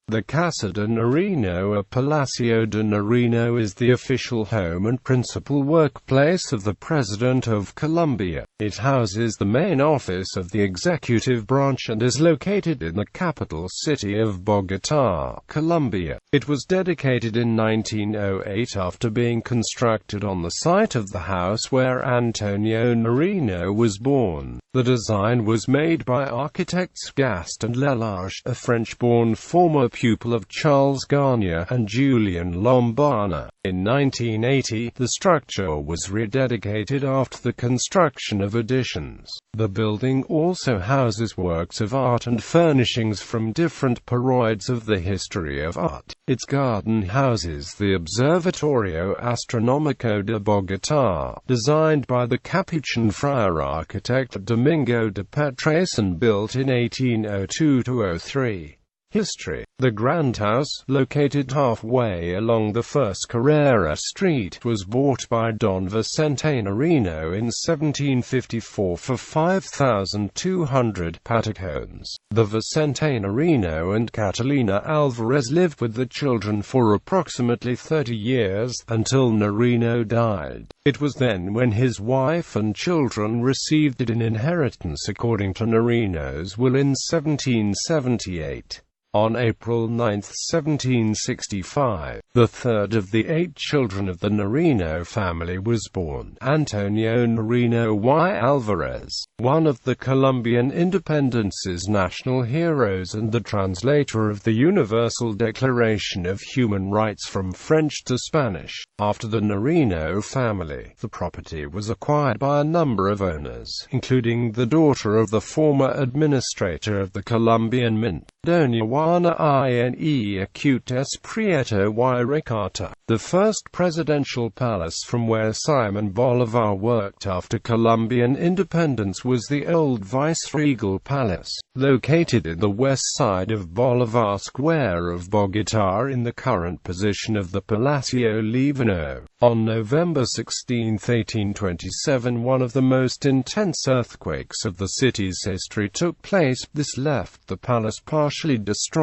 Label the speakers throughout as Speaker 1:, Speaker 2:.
Speaker 1: The Casa de Nariño or Palacio de Nariño is the official home and principal workplace of the President of Colombia. It houses the main office of the executive branch and is located in the capital city of Bogotá, Colombia. It was dedicated in 1908 after being constructed on the site of the house where Antonio Nariño was born. The design was made by architects Gaston Lelarge, a French-born former pupil of Charles Garnier, and Julián Lombana. In 1980, the structure was rededicated after the construction of additions. The building also houses works of art and furnishings from different periods of the history of art. Its garden houses the Observatorio Astronómico de Bogotá, designed by the Capuchin friar architect Domingo de Petres and built in 1802–03. History. The Grand House, located halfway along the First Carrera Street, was bought by Don Vicente Nariño in 1754 for 5,200 patacones. The Vicente Nariño and Catalina Alvarez lived with the children for approximately 30 years, until Nariño died. It was then when his wife and children received it in inheritance according to Nariño's will in 1778. On April 9, 1765, the third of the 8 children of the Nariño family was born, Antonio Nariño y Alvarez, one of the Colombian independence's national heroes and the translator of the Universal Declaration of Human Rights from French to Spanish. After the Nariño family, the property was acquired by a number of owners, including the daughter of the former administrator of the Colombian Mint, Doña Juana Acutes Prieto y Ricata. The first presidential palace from where Simon Bolivar worked after Colombian independence was the old Viceregal Palace, located in the west side of Bolivar Square of Bogotá in the current position of the Palacio Livorno. On November 16, 1827, one of the most intense earthquakes of the city's history took place. This left the palace partially destroyed.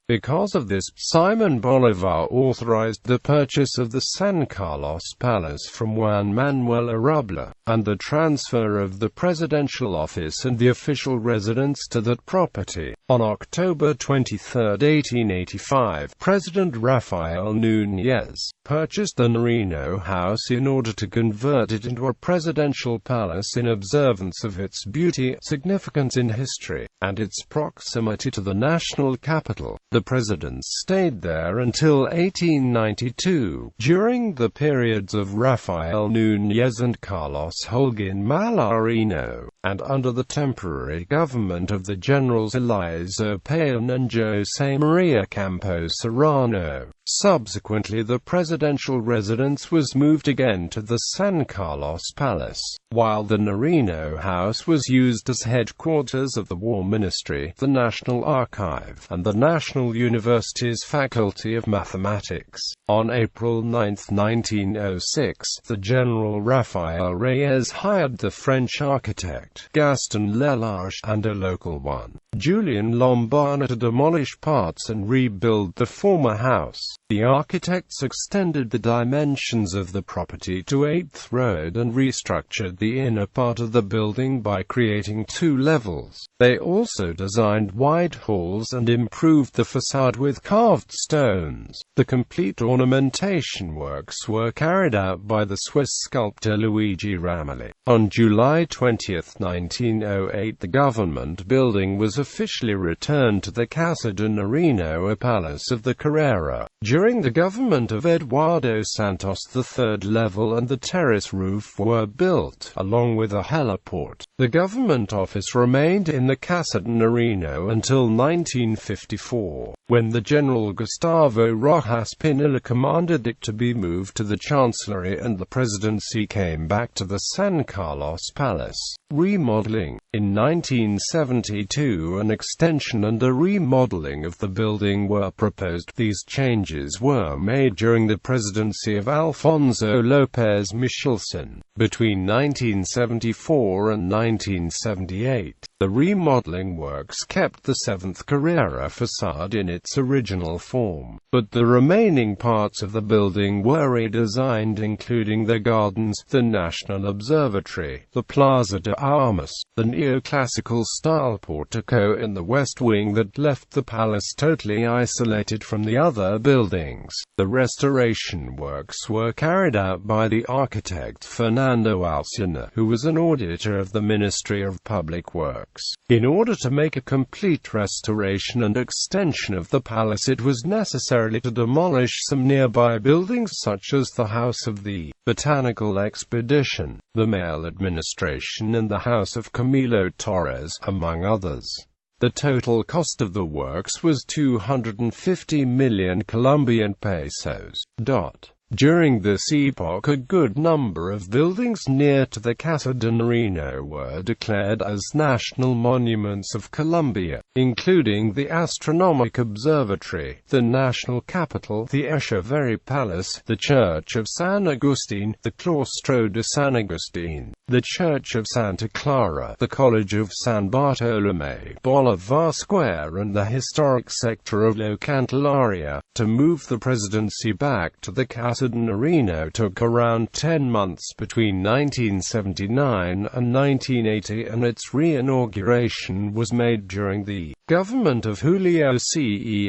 Speaker 1: Because of this, Simon Bolivar authorized the purchase of the San Carlos Palace from Juan Manuel Arrabla, and the transfer of the presidential office and the official residence to that property. On October 23, 1885, President Rafael Núñez purchased the Nariño house in order to convert it into a presidential palace in observance of its beauty, significance in history, and its proximity to the national capital. The presidents stayed there until 1892. During the periods of Rafael Núñez and Carlos Holguín Malarino, and under the temporary government of the generals Elizo Payon and José María Campos Serrano. Subsequently, the presidential residence was moved again to the San Carlos Palace, while the Nariño house was used as headquarters of the War Ministry, the National Archive, and the National University's Faculty of Mathematics. On April 9, 1906, the General Rafael Reyes hired the French architect Gaston Lelarge and a local one, Julián Lombana, to demolish parts and rebuild the former house. The architects extended the dimensions of the property to 8th Road and restructured the inner part of the building by creating 2 levels. They also designed wide halls and improved the facade with carved stones. The complete ornamentation works were carried out by the Swiss sculptor Luigi Ramelli. On July 20, 1908, the government building was officially returned to the Casa de Nariño, a palace of the Carrera. During the government of Eduardo Santos, the 3rd level and the terrace roof were built, along with a heliport. The government office remained in the Casa de Nariño until 1954, when the General Gustavo Rojas Pinilla commanded it to be moved to the Chancellery and the presidency came back to the San Carlos Palace. Remodeling. In 1972, an extension and a remodeling of the building were proposed. These changes images were made during the presidency of Alfonso López Michelsen, between 1974 and 1978. The remodeling works kept the 7th Carrera facade in its original form, but the remaining parts of the building were redesigned, including the gardens, the National Observatory, the Plaza de Armas, the neoclassical-style portico in the west wing that left the palace totally isolated from the other buildings. The restoration works were carried out by the architect Fernando Alsina, who was an auditor of the Ministry of Public Works. In order to make a complete restoration and extension of the palace, it was necessary to demolish some nearby buildings such as the House of the Botanical Expedition, the Mail Administration and the House of Camilo Torres, among others. The total cost of the works was 250 million Colombian pesos. During this epoch, a good number of buildings near to the Casa de Nariño were declared as National Monuments of Colombia, including the Astronomic Observatory, the National Capitol, the Echeverri Palace, the Church of San Agustin, the Claustro de San Agustin, the Church of Santa Clara, the College of San Bartolomé, Bolivar Square and the historic sector of La Candelaria. To move the presidency back to the Casa de Nariño took around 10 months between 1979 and 1980, and its re-inauguration was made during the government of Julio César.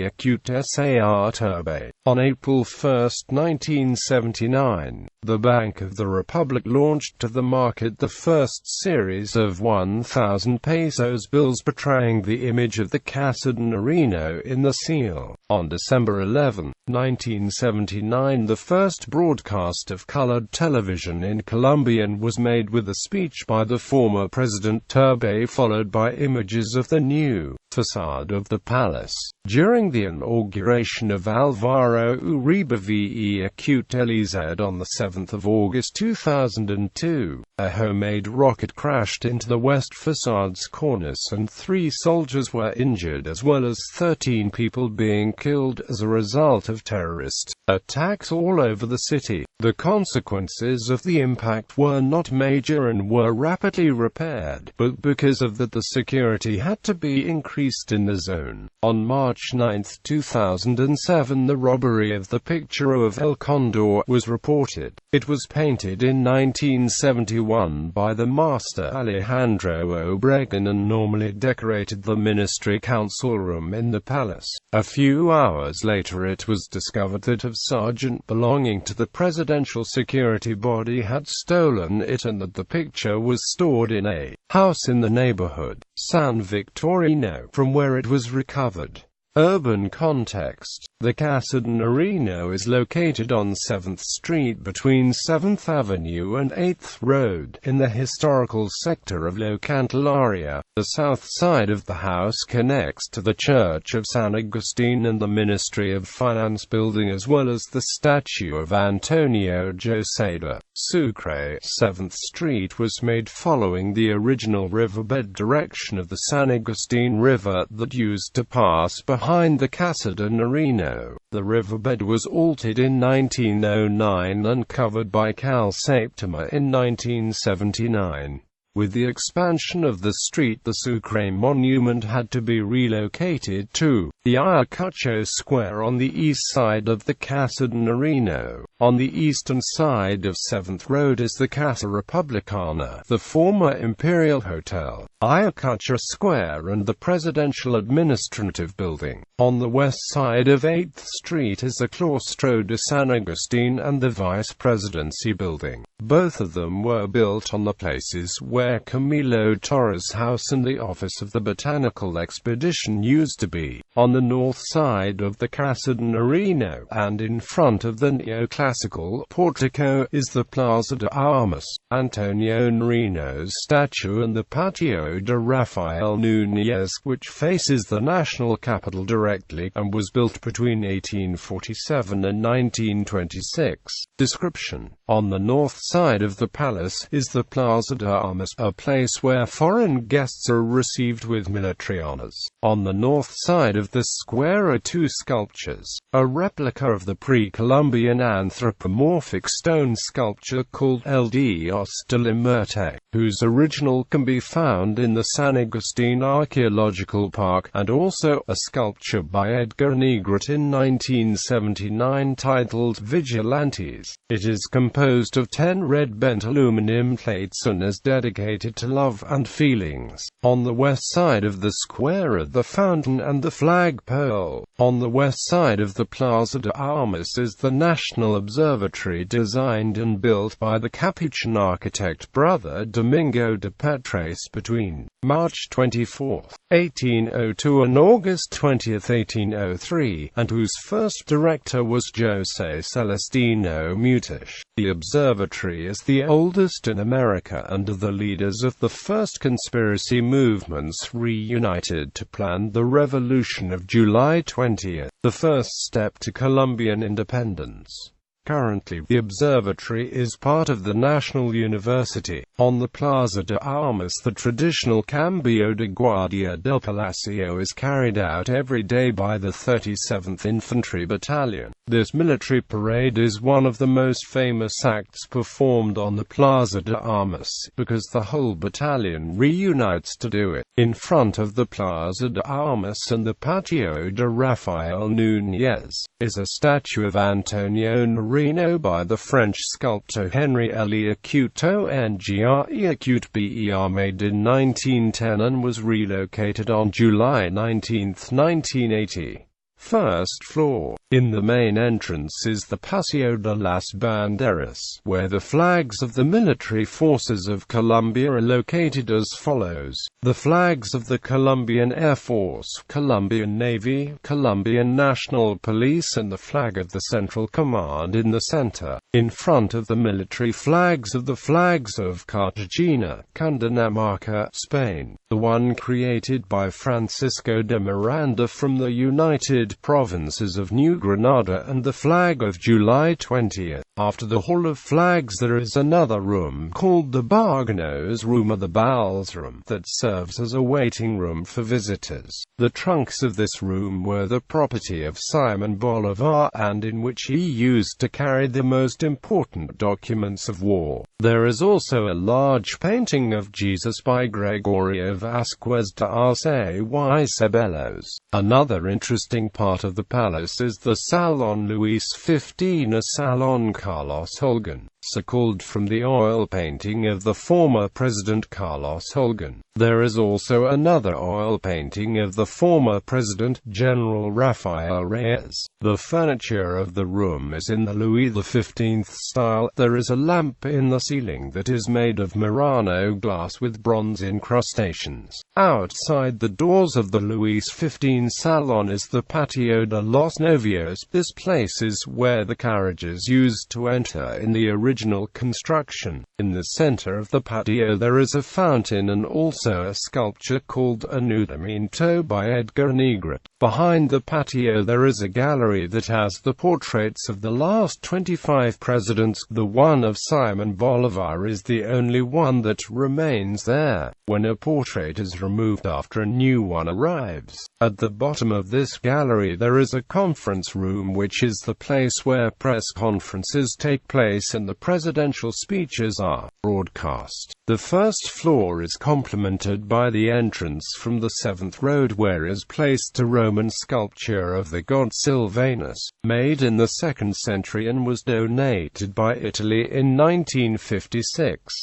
Speaker 1: On April 1, 1979, the Bank of the Republic launched to the market the first series of 1,000 pesos bills portraying the image of the Casa de Nariño in the seal. On December 11, 1979, the first broadcast of colored television in Colombian was made with a speech by the former President Turbe, followed by images of the new facade of the palace. During the inauguration of Álvaro Uribe Vélez on the 7th of August 2002, a homemade rocket crashed into the west facade's cornice and 3 soldiers were injured, as well as 13 people being killed as a result of terrorist attacks all over the city. The consequences of the impact were not major and were rapidly repaired, but because of that the security had to be increased in the zone. On March 9, 2007, the robbery of the picture of El Condor was reported. It was painted in 1971 by the master Alejandro Obregon and normally decorated the Ministry Council room in the palace. A few hours later it was discovered that a sergeant belonging to the presidential security body had stolen it and that the picture was stored in a house in the neighborhood, San Victorino, from where it was recovered. Urban context. The Casa de Nariño is located on 7th Street between 7th Avenue and 8th Road, in the historical sector of La Candelaria. The south side of the house connects to the Church of San Agustin and the Ministry of Finance building, as well as the statue of Antonio José Sucre. 7th Street was made following the original riverbed direction of the San Agustin River that used to pass behind the Casa de Nariño. The riverbed was altered in 1909 and covered by Cal Septima in 1979. With the expansion of the street, the Sucre monument had to be relocated to the Ayacucho Square on the east side of the Casa de Nariño. On the eastern side of 7th Road is the Casa Republicana, the former Imperial Hotel, Ayacucho Square and the Presidential Administrative Building. On the west side of 8th Street is the Claustro de San Agustin and the Vice Presidency Building. Both of them were built on the places where Camilo Torres' house and the office of the Botanical Expedition used to be, on the north side of the Casa de Nariño, and in front of the neoclassical neoclassical portico is the Plaza de Armas, Antonio Nariño's statue, and the Patio de Rafael Núñez, which faces the national capital directly, and was built between 1847 and 1926. Description: on the north side of the palace is the Plaza de Armas, a place where foreign guests are received with military honors. On the north side of the square are two sculptures: a replica of the pre-Columbian anthropomorphic stone sculpture called El Dios de la Muerte, whose original can be found in the San Agustin Archaeological Park, and also a sculpture by Edgar Negret in 1979 titled Vigilantes. It is composed of 10 red bent aluminum plates and is dedicated to love and feelings. On the west side of the square are the fountain and the flagpole. On the west side of the Plaza de Armas is the National Observatory, designed and built by the Capuchin architect Brother Domingo de Petres between March 24, 1802 and August 20, 1803, and whose first director was José Celestino Mutis. The observatory is the oldest in America, and the leaders of the first conspiracy movements reunited to plan the Revolution of July 20, the first step to Colombian independence. Currently, the observatory is part of the National University. On the Plaza de Armas, the traditional Cambio de Guardia del Palacio is carried out every day by the 37th Infantry Battalion. This military parade is one of the most famous acts performed on the Plaza de Armas, because the whole battalion reunites to do it. In front of the Plaza de Armas and the Patio de Rafael Núñez is a statue of Antonio Nariño by the French sculptor Henri Leacuto Ngre Ber, made in 1910 and was relocated on July 19, 1980. First floor. In the main entrance is the Paseo de las Banderas, where the flags of the military forces of Colombia are located as follows: the flags of the Colombian Air Force, Colombian Navy, Colombian National Police, and the flag of the Central Command in the center. In front of the military flags are the flags of Cartagena, Cundinamarca, Spain, the one created by Francisco de Miranda from the United Provinces of New Granada, and the flag of July 20. After the Hall of Flags there is another room called the Barganos Room, or the Bowels Room, that serves as a waiting room for visitors. The trunks of this room were the property of Simon Bolivar, and in which he used to carry the most important documents of war. There is also a large painting of Jesus by Gregorio Vasquez de Arce y Ceballos. Another interesting part of the palace is the Salon Luis XV, a Salon Carlos Holguin, so called from the oil painting of the former President Carlos Holguin. There is also another oil painting of the former President, General Rafael Reyes. The furniture of the room is in the Louis XV style. There is a lamp in the ceiling that is made of Murano glass with bronze incrustations. Outside the doors of the Louis XV salon is the Patio de los Novios. This place is where the carriages used to enter in the original construction. In the center of the patio there is a fountain and also a sculpture called Anudamiento by Edgar Negret. Behind the patio there is a gallery that has the portraits of the last 25 presidents. The one of Simon Bolivar is the only one that remains there, when a portrait is removed after a new one arrives. At the bottom of this gallery there is a conference room, which is the place where press conferences take place and the presidential speeches are broadcast. The first floor is complemented by the entrance from the 7th road, where is placed a Roman sculpture of the god Silvanus, made in the 2nd century and was donated by Italy in 1956.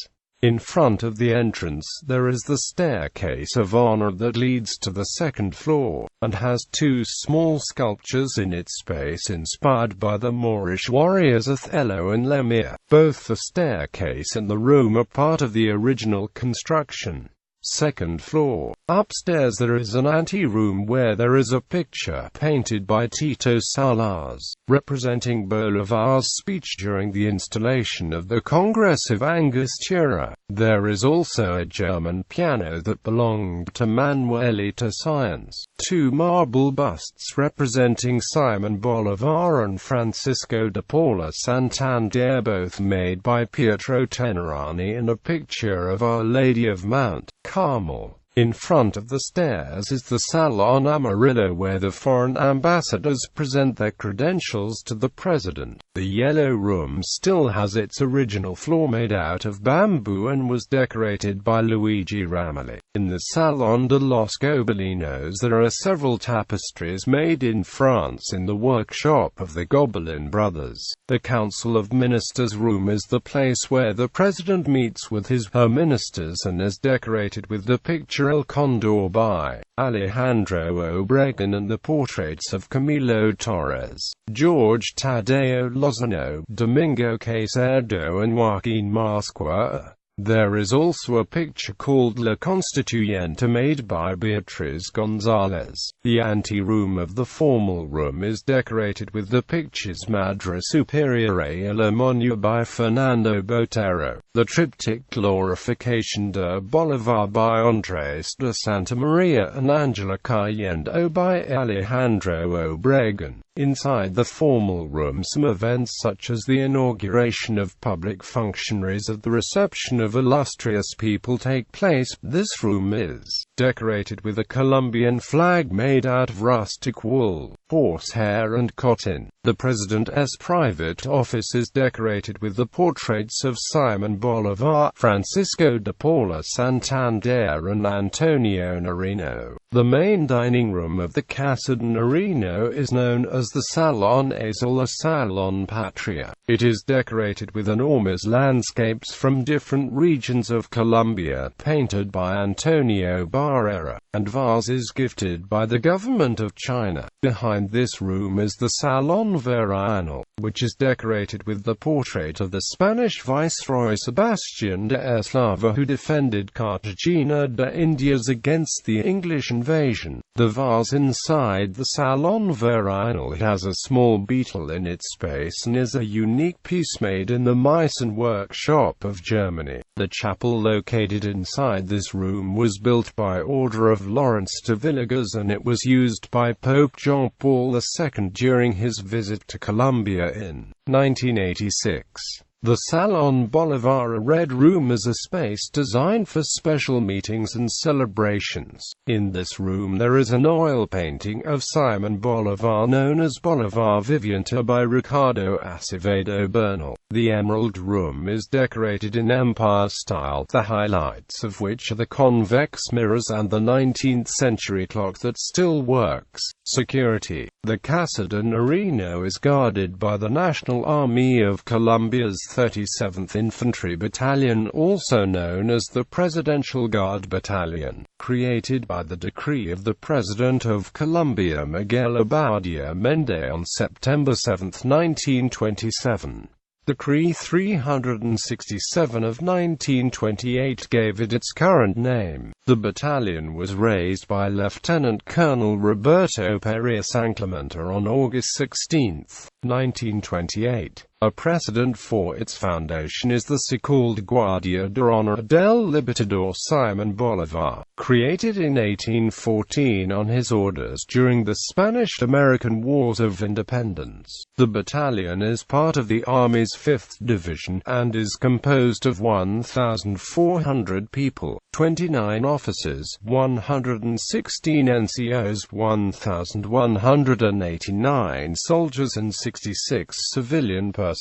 Speaker 1: In front of the entrance there is the staircase of honor that leads to the 2nd floor, and has two small sculptures in its space inspired by the Moorish warriors Othello and Lemire. Both the staircase and the room are part of the original construction. Second floor. Upstairs there is an anteroom where there is a picture painted by Tito Salas, representing Bolivar's speech during the installation of the Congress of Angostura. There is also a German piano that belonged to Manuelita Sáenz. Two marble busts representing Simon Bolivar and Francisco de Paula Santander, both made by Pietro Tenerani, and a picture of Our Lady of Mount Carmel. In front of the stairs is the Salon Amarillo, where the foreign ambassadors present their credentials to the president. The Yellow Room still has its original floor made out of bamboo and was decorated by Luigi Ramelli. In the Salon de los Gobelinos there are several tapestries made in France in the workshop of the Gobelin brothers. The Council of Ministers room is the place where the president meets with her ministers and is decorated with the picture El Condor by Alejandro Obregon and the portraits of Camilo Torres, George Tadeo Lozano, Domingo Caicedo and Joaquin Masqua. There is also a picture called La Constituyente made by Beatriz González. The anteroom of the formal room is decorated with the pictures Madre Superiore y la Moña by Fernando Botero. The triptych Glorification de Bolivar by Andrés de Santa Maria and Angela Cayendo by Alejandro Obregon. Inside the formal room some events such as the inauguration of public functionaries or the reception of illustrious people take place. This room is decorated with a Colombian flag made out of rustic wool, horsehair and cotton. The president's private office is decorated with the portraits of Simon Bolivar, Francisco de Paula Santander and Antonio Nariño. The main dining room of the Casa de Nariño is known as the Salon Azul or Salon Patria. It is decorated with enormous landscapes from different regions of Colombia painted by Antonio Barrera, and vases gifted by the government of China. Behind this room is the Salon Veranal, which is decorated with the portrait of the Spanish Viceroy Sebastián de Eslava, who defended Cartagena de Indias against the English invasion. The vase inside the Salon Veranal has a small beetle in its space and is a unique piece made in the Meissen workshop of Germany. The chapel located inside this room was built by order of Lawrence de Villegas, and it was used by Pope John Paul II during his visit to Colombia in 1986. The Salon Bolivar, a red room, is a space designed for special meetings and celebrations. In this room there is an oil painting of Simon Bolivar known as Bolivar Viviente by Ricardo Acevedo Bernal. The Emerald Room is decorated in Empire style, the highlights of which are the convex mirrors and the 19th-century clock that still works. Security. The Casa de Nariño is guarded by the National Army of Colombia's 37th Infantry Battalion, also known as the Presidential Guard Battalion, created by the decree of the President of Colombia Miguel Abadia Mende on September 7, 1927. Decree 367 of 1928 gave it its current name. The battalion was raised by Lieutenant Colonel Roberto Perea Sanclemente on August 16, 1928. A precedent for its foundation is the so-called Guardia de Honor del Libertador Simon Bolivar, created in 1814 on his orders during the Spanish-American Wars of Independence. The battalion is part of the Army's 5th Division, and is composed of 1,400 people, 29 officers, 116 NCOs, 1,189 soldiers and 66 civilian personnel.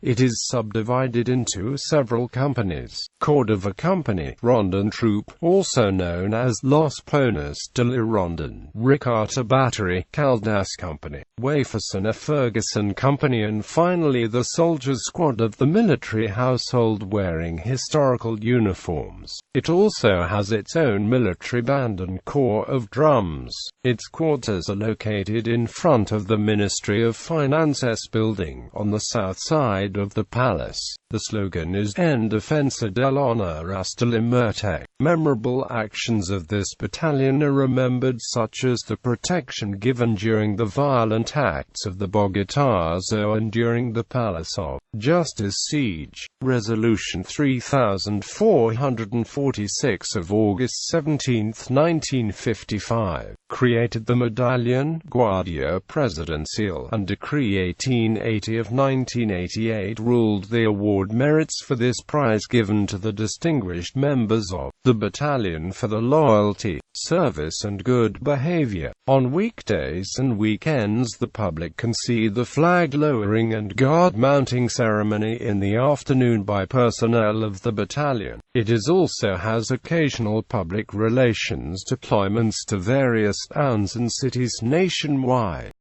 Speaker 1: It is subdivided into several companies: Cordova Company, Rondon Troop, also known as Los Pones de la Rondon, Ricarta Battery, Caldas Company, Wayferson Ferguson Company, and finally the Soldiers Squad of the military household wearing historical uniforms. It also has its own military band and corps of drums. Its quarters are located in front of the Ministry of Finance's building on the south south side of the palace. The slogan is En defensa del honor hasta la muerte. Memorable actions of this battalion are remembered, such as the protection given during the violent acts of the Bogotazo and during the Palace of Justice siege. Resolution 3446 of August 17, 1955, created the Medallion Guardia Presidencial, and Decree 1880 of 1988 ruled the award merits for this prize given to the distinguished members of the battalion for the loyalty, service and good behavior. On weekdays and weekends the public can see the flag lowering and guard mounting ceremony in the afternoon by personnel of the battalion. It also has occasional public relations deployments to various towns and cities nationwide.